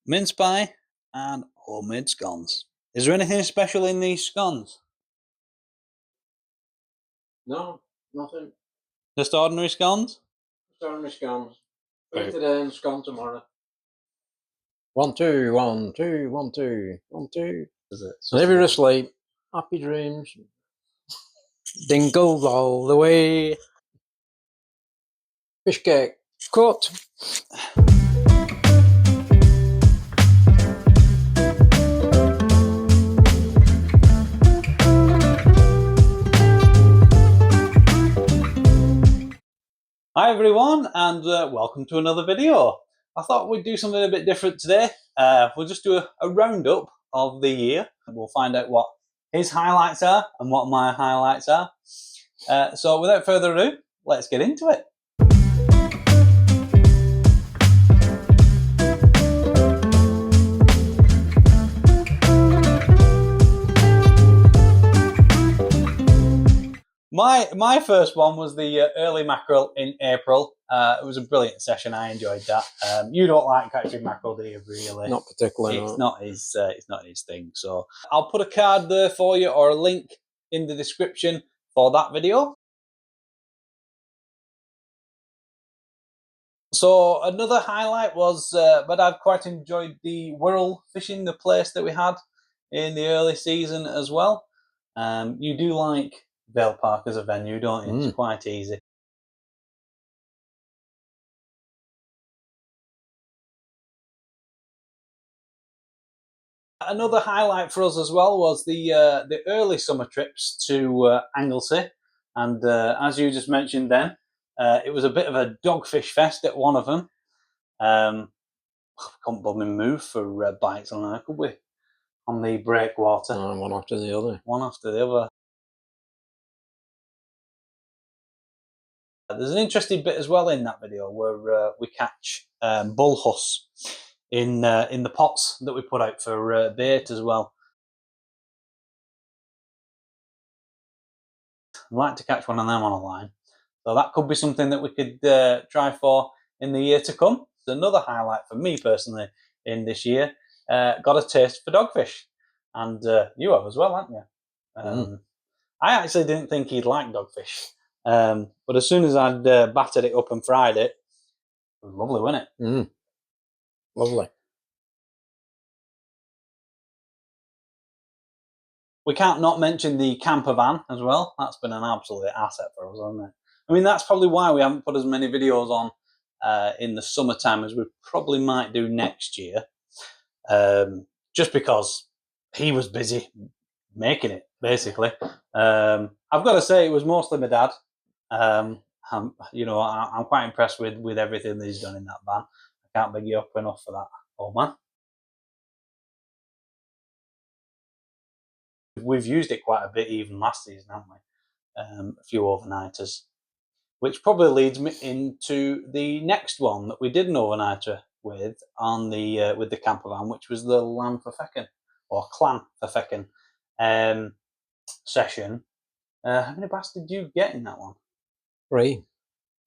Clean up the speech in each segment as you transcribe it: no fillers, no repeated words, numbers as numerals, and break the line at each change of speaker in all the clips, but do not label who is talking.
mince pie, and homemade scones. Is there anything special in these scones?
No, nothing.
Just ordinary scones?
Just ordinary scones. Eat
Right.
today and scone tomorrow. 1, 2, 1, 2, 1, 2, 1, 2.
Is it?
And if you're asleep, happy dreams. Dingle all the way. Fish cake. Cut.
Hi everyone, and welcome to another video. I thought we'd do something a bit different today. We'll just do a roundup of the year. We'll find out what his highlights are and what my highlights are. So without further ado, let's get into it. My first one was the early mackerel in April. It was a brilliant session. I enjoyed that. You don't like catching mackerel, do you? Really?
Not particularly.
It's not his thing. So I'll put a card there for you or a link in the description for that video. So another highlight was, but I've quite enjoyed the Wirral fishing, the place that we had in the early season as well. You do like Vale Park as a venue, don't you? It's quite easy. Another highlight for us as well was the early summer trips to Anglesey, and as you just mentioned then, it was a bit of a dogfish fest at one of them. Couldn't blooming move for bites on there, could we? On the breakwater.
One after the other.
One after the other. There's an interesting bit as well in that video where we catch bull huss in the pots that we put out for bait as well. I'd like to catch one of them on a line, so that could be something that we could try for in the year to come. It's another highlight for me personally in this year. Got a taste for dogfish, and you have as well, haven't you? I actually didn't think he'd like dogfish, but as soon as I'd battered it up and fried it, it was lovely, wasn't it?
Lovely.
We can't not mention the camper van as well. That's been an absolute asset for us, hasn't it? I mean, that's probably why we haven't put as many videos on in the summertime as we probably might do next year. Just because he was busy making it, basically. I've got to say, it was mostly my dad. I'm quite impressed with everything that he's done in that van. I can't big you up enough for that, old man. We've used it quite a bit even last season, haven't we? A few overnighters, which probably leads me into the next one that we did an overnighter with on the with the camper van, which was the Lamb for Feckin or Clan for Feckin session. How many bass did you get in that one?
3.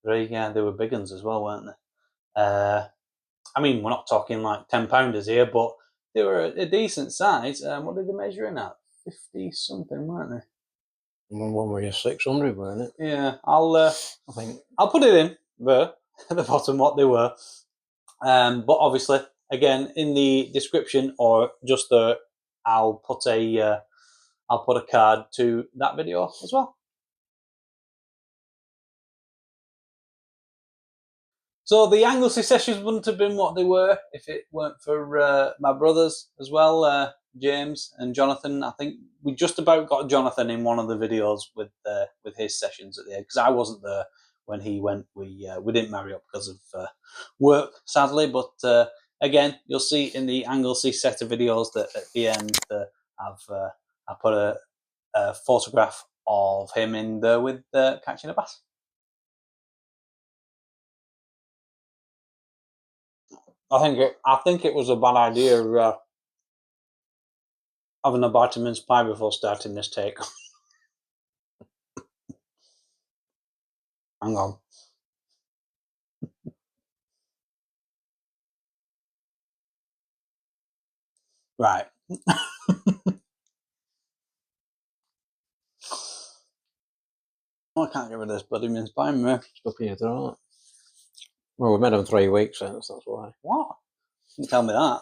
3, yeah, they were big ones as well, weren't they? I mean, we're not talking like 10-pounders here, but they were a decent size. What did they measure in at? 50 something, weren't they?
One were 600, weren't it?
Yeah, I think I'll put it in there at the bottom what they were. But obviously, again, in the description or just there, I'll put a card to that video as well. So the Anglesey sessions wouldn't have been what they were if it weren't for my brothers as well, James and Jonathan. I think we just about got Jonathan in one of the videos with his sessions at the end, because I wasn't there when he went. We didn't marry up because of work, sadly. But again, you'll see in the Anglesey set of videos that at the end I put a photograph of him in there with catching a bass. I think it was a bad idea having a bite of mince pie before starting this take. Hang on. Right. Oh, I can't get rid of this bloody mince pie, man.
Stuck in your throat. Well, we've made them 3 weeks since, that's why.
What? You didn't tell me that.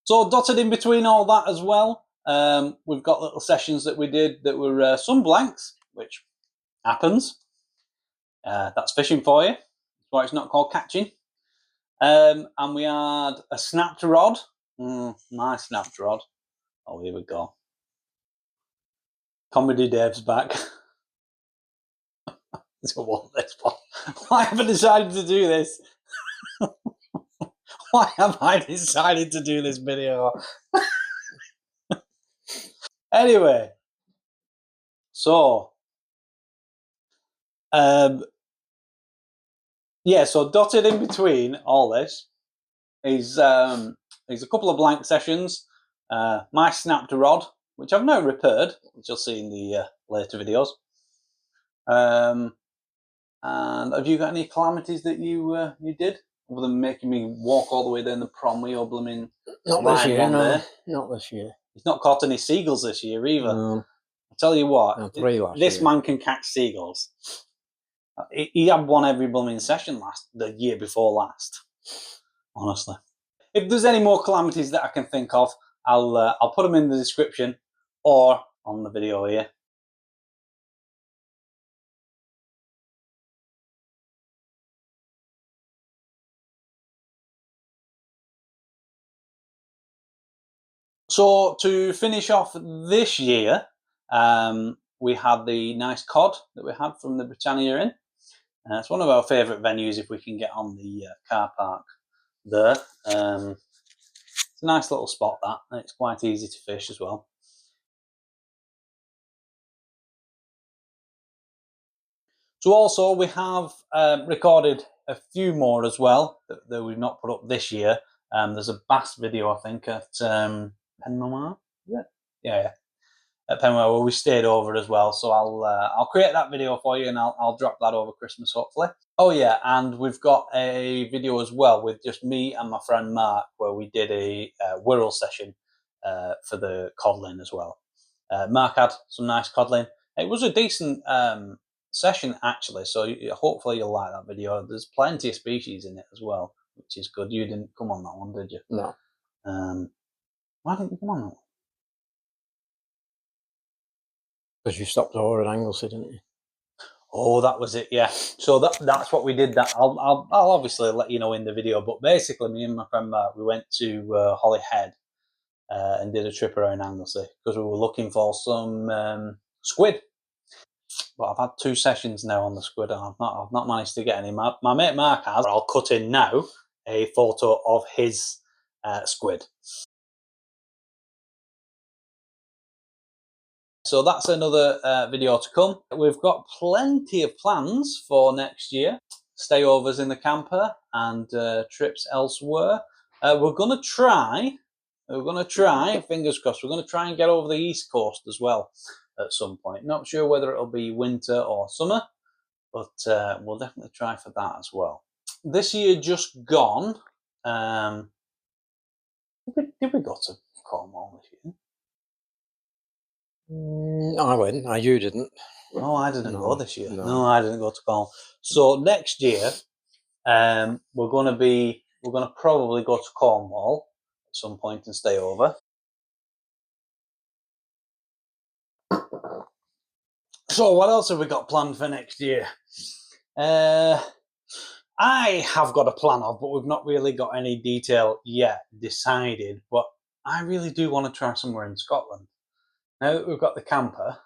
So dotted in between all that as well, we've got little sessions that we did that were some blanks, which happens. That's fishing for you. That's why it's not called catching. And we had a snapped rod. My snapped rod. Oh, here we go. Comedy Dave's back. I want this one. Why have I decided to do this? Why have I decided to do this video? Anyway, so yeah, so dotted in between all this is a couple of blank sessions. My snapped rod, which I've now repaired, which you'll see in the later videos. And have you got any calamities that you did, other than making me walk all the way down the prom with your blooming
Not this year, no. Not this year.
He's not caught any seagulls this year either.
No.
I'll tell you what,
No, 3 last
this
year.
man can catch seagulls. He had one every blooming session the year before last. Honestly, if there's any more calamities that I can think of, I'll put them in the description or on the video here. So to finish off this year, we had the nice cod that we had from the Britannia Inn. It's one of our favourite venues if we can get on the car park there. It's a nice little spot, that, and it's quite easy to fish as well. So also we have recorded a few more as well that we've not put up this year. There's a bass video, I think, at Penmar, is it? Yeah, at Penmar, where we stayed over as well. So I'll create that video for you, and I'll drop that over Christmas, hopefully. Oh yeah, and we've got a video as well with just me and my friend Mark, where we did a Wirral session for the codling as well. Mark had some nice codling. It was a decent session, actually, so hopefully you'll like that video. There's plenty of species in it as well, which is good. You didn't come on that one, did you?
No.
Why didn't you come on that one?
Because you stopped over at Anglesey, didn't you?
Oh, that was it, yeah. So that's what we did. That I'll obviously let you know in the video, but basically me and my friend Mark, we went to Holyhead and did a trip around Anglesey because we were looking for some squid. But I've had 2 sessions now on the squid, and I've not managed to get any. My mate Mark has. I'll cut in now a photo of his squid. So that's another video to come. We've got plenty of plans for next year. Stayovers in the camper and trips elsewhere. We're going to try, fingers crossed, we're going to try and get over the East Coast as well at some point. Not sure whether it'll be winter or summer, but we'll definitely try for that as well. This year just gone, did we go to Cornwall this year?
I went. No, you didn't.
No, I didn't go this year.
No.
No, I didn't go to Cornwall. So next year, we're going to probably go to Cornwall at some point and stay over. So what else have we got planned for next year? I have got a plan of, but we've not really got any detail yet decided. But I really do want to try somewhere in Scotland. Now that we've got the camper,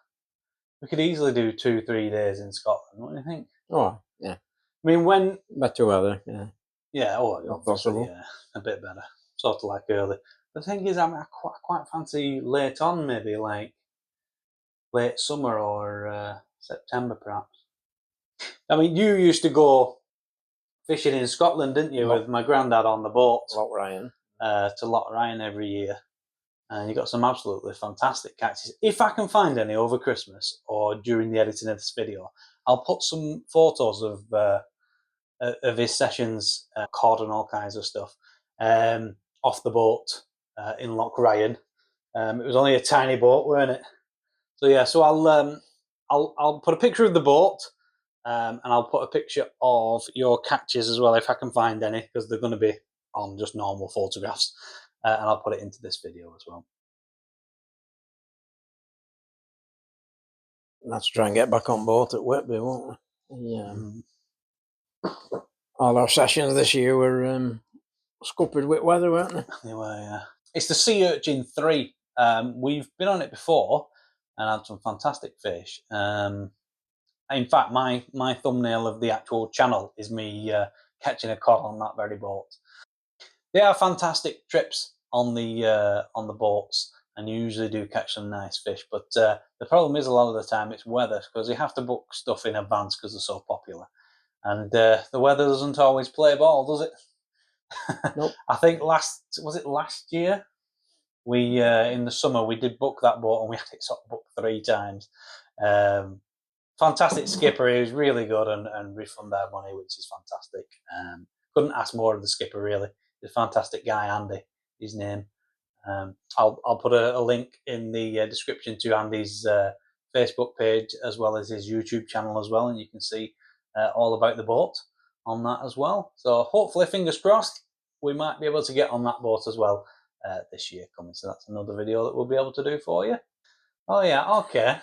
we could easily do 2-3 days in Scotland. What do you think?
Oh, yeah.
I mean, when
better weather, yeah.
Yeah, possible. Yeah, a bit better. Sort of like early. The thing is, I quite fancy late on, maybe like late summer or September, perhaps. I mean, you used to go fishing in Scotland, didn't you, with my granddad on the boat?
Loch Ryan.
To Loch Ryan every year. And you got some absolutely fantastic catches. If I can find any over Christmas or during the editing of this video, I'll put some photos of his sessions, cod and all kinds of stuff, off the boat in Loch Ryan. It was only a tiny boat, weren't it? So yeah, so I'll put a picture of the boat, and I'll put a picture of your catches as well if I can find any, because they're going to be on just normal photographs, and I'll put it into this video as well.
Let's try and get back on boat at Whitby, won't we? Yeah. All our sessions this year were scuppered with weather, weren't they?
They were, yeah. It's the Sea Urchin 3. We've been on it before and had some fantastic fish. In fact, my thumbnail of the actual channel is me catching a cod on that very boat. They are fantastic trips on the boats, and you usually do catch some nice fish. But the problem is a lot of the time it's weather, because you have to book stuff in advance because they're so popular, and the weather doesn't always play ball, does it?
Nope.
I think last year we in the summer we did book that boat and we had it sort of booked 3 times. Fantastic skipper, he was really good and refunded our money, which is fantastic. Couldn't ask more of the skipper, really. He's a fantastic guy, Andy, his name. I'll put a link in the description to Andy's Facebook page as well as his YouTube channel as well, and you can see all about the boat on that as well. So hopefully, fingers crossed, we might be able to get on that boat as well this year coming. So that's another video that we'll be able to do for you. Oh yeah, okay.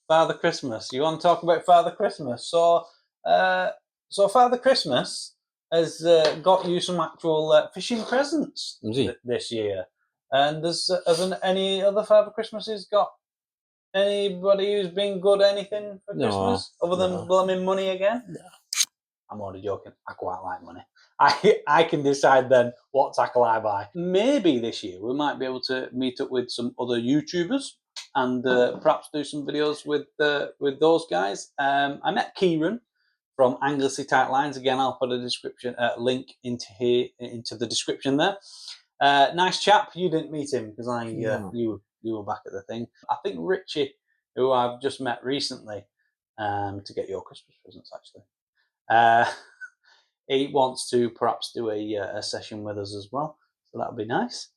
Father Christmas. You want to talk about Father Christmas? So Father Christmas has got you some actual fishing presents this year. And hasn't any other Father Christmases got anybody who's been good anything for Christmas other than blooming money again?
No.
I'm only joking. I quite like money. I can decide then what tackle I buy. Maybe this year we might be able to meet up with some other YouTubers and perhaps do some videos with those guys. I met Kieran from Anglesey Lines. Again, I'll put a link into the description there. Nice chap. You didn't meet him because you were back at the thing. I think Richie, who I've just met recently, to get your Christmas presents actually. He wants to perhaps do a session with us as well, so that'll be nice.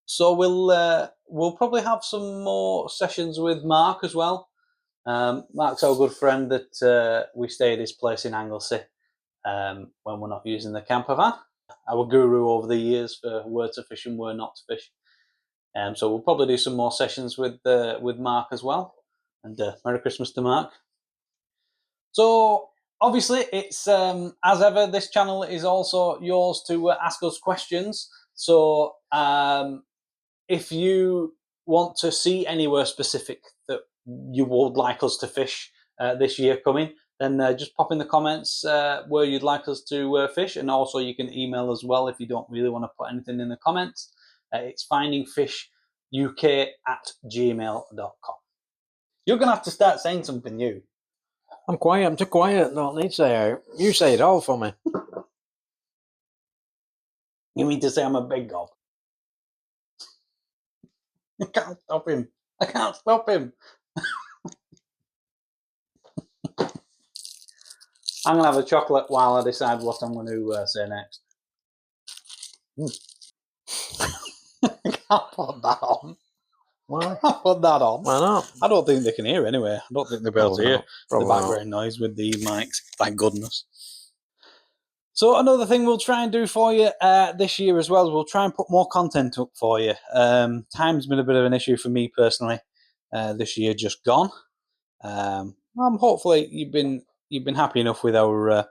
So we'll probably have some more sessions with Mark as well. Mark's our good friend that we stay at his place in Anglesey when we're not using the camper van. Our guru over the years for where to fish and where not to fish. So we'll probably do some more sessions with Mark as well. And Merry Christmas to Mark. So obviously, it's as ever, this channel is also yours to ask us questions. So if you want to see anywhere specific that you would like us to fish this year coming, then just pop in the comments where you'd like us to fish, and also you can email as well if you don't really want to put anything in the comments. It's findingfishuk@gmail.com. You're going to have to start saying something new.
I'm quiet. I'm too quiet. Don't need to say out. You say it all for me.
You mean to say I'm a big gob? I can't stop him. I can't stop him. I'm going to have a chocolate while I decide what I'm going to say next. I can't put that on.
Why?
I can't put that on.
Why not?
I don't think they can hear anyway. I don't think they'll be able to hear the background noise with the mics. Thank goodness. So another thing we'll try and do for you this year as well is we'll try and put more content up for you. Time's been a bit of an issue for me personally this year just gone. Hopefully you've been happy enough with our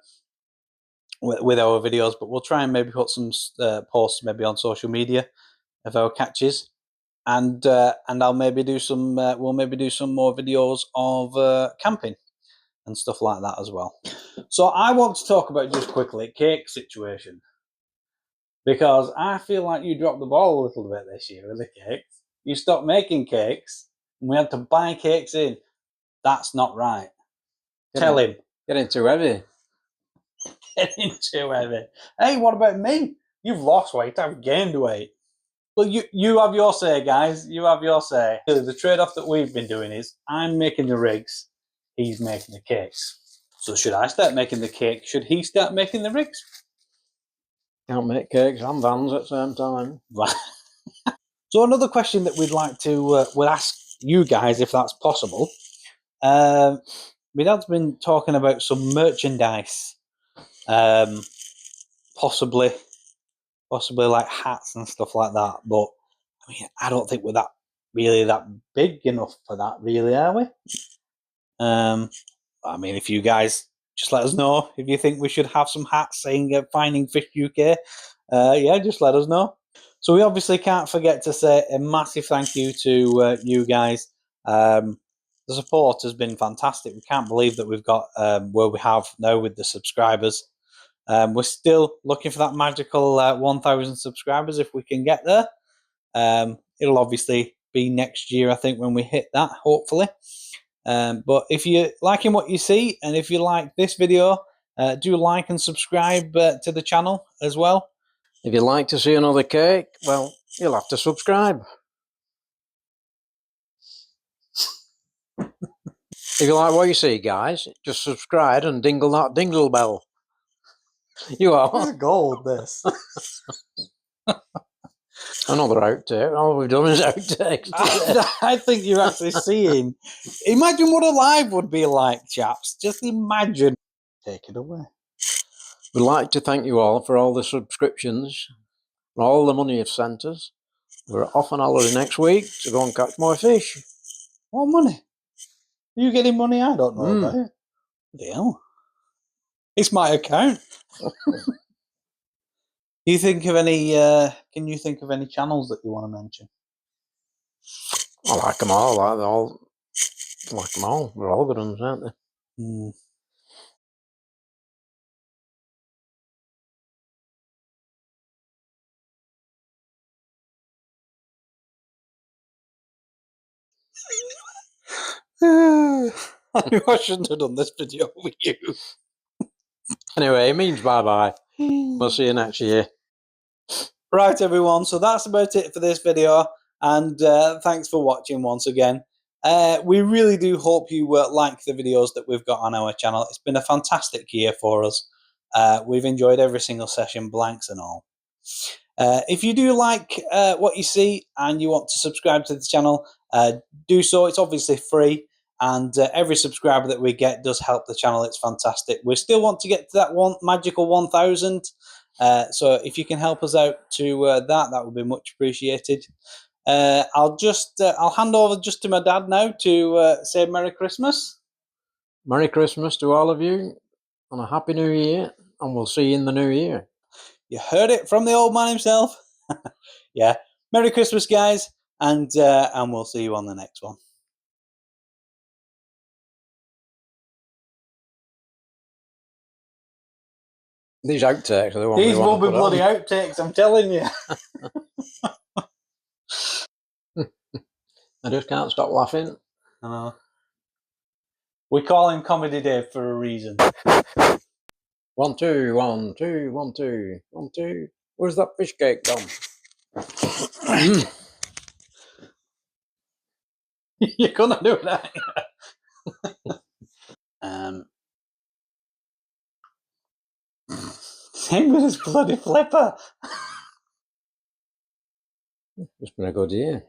videos, but we'll try and maybe put some posts maybe on social media of our catches, and I'll maybe do some we'll maybe do some more videos of camping and stuff like that as well. So I want to talk about just quickly cake situation, because I feel like you dropped the ball a little bit this year with the cakes. You stopped making cakes and we had to buy cakes in. That's not right. Tell him.
Getting too heavy.
Getting too heavy. Hey, what about me? You've lost weight, I've gained weight. Well, you have your say, guys. You have your say. The trade-off that we've been doing is I'm making the rigs, he's making the cakes. So should I start making the cake? Should he start making the rigs?
Can't make cakes and vans at the same time.
Right. So another question that we'd like to we'll ask you guys, if that's possible. My dad's been talking about some merchandise, possibly like hats and stuff like that. But I mean, I don't think we're that big enough for that, really, are we? I mean, if you guys just let us know if you think we should have some hats saying "Finding Fish UK," yeah, just let us know. So we obviously can't forget to say a massive thank you to you guys. The support has been fantastic. We can't believe that we've got where we have now with the subscribers. We're still looking for that magical 1,000 subscribers if we can get there. It'll obviously be next year, I think, when we hit that, hopefully. But if you're liking what you see and if you like this video, do like and subscribe to the channel as well.
If you'd like to see another cake, well, you'll have to subscribe. If you like what you see, guys, just subscribe and dingle that dingle bell. You are.
Gold, this.
Another outtake. All we've done is outtakes today.
I think you're actually seeing. Imagine what a live would be like, chaps. Just imagine. Take it away.
We'd like to thank you all for all the subscriptions and all the money you've sent us. We're off on holiday next week to go and catch more fish.
What money? Are you getting money? I don't know about it. Deal. It's my account. You think of any? Can you think of any channels that you want to mention?
I like them all. I like them all. They're all good ones, aren't they?
I shouldn't have done this video with you.
Anyway, it means bye-bye. We'll see you next year.
Right, everyone. So that's about it for this video. And thanks for watching once again. We really do hope you like the videos that we've got on our channel. It's been a fantastic year for us. We've enjoyed every single session, blanks and all. If you do like what you see and you want to subscribe to the channel, do so. It's obviously free, and every subscriber that we get does help the channel. It's fantastic. We still want to get to that magical 1,000. So if you can help us out to that would be much appreciated. I'll hand over just to my dad now to say Merry Christmas.
Merry Christmas to all of you and a Happy New Year, and we'll see you in the new year.
You heard it from the old man himself. Yeah. Merry Christmas, guys, and we'll see you on the next one.
These outtakes are the ones.
These will be bloody outtakes, I'm telling you.
I just can't stop laughing.
I know. We call him Comedy Dave for a reason.
1, 2, 1, 2, 1, 2, 1, 2. Where's that fish cake gone?
You're gonna do that. Same with his bloody flipper.
It's been a good year.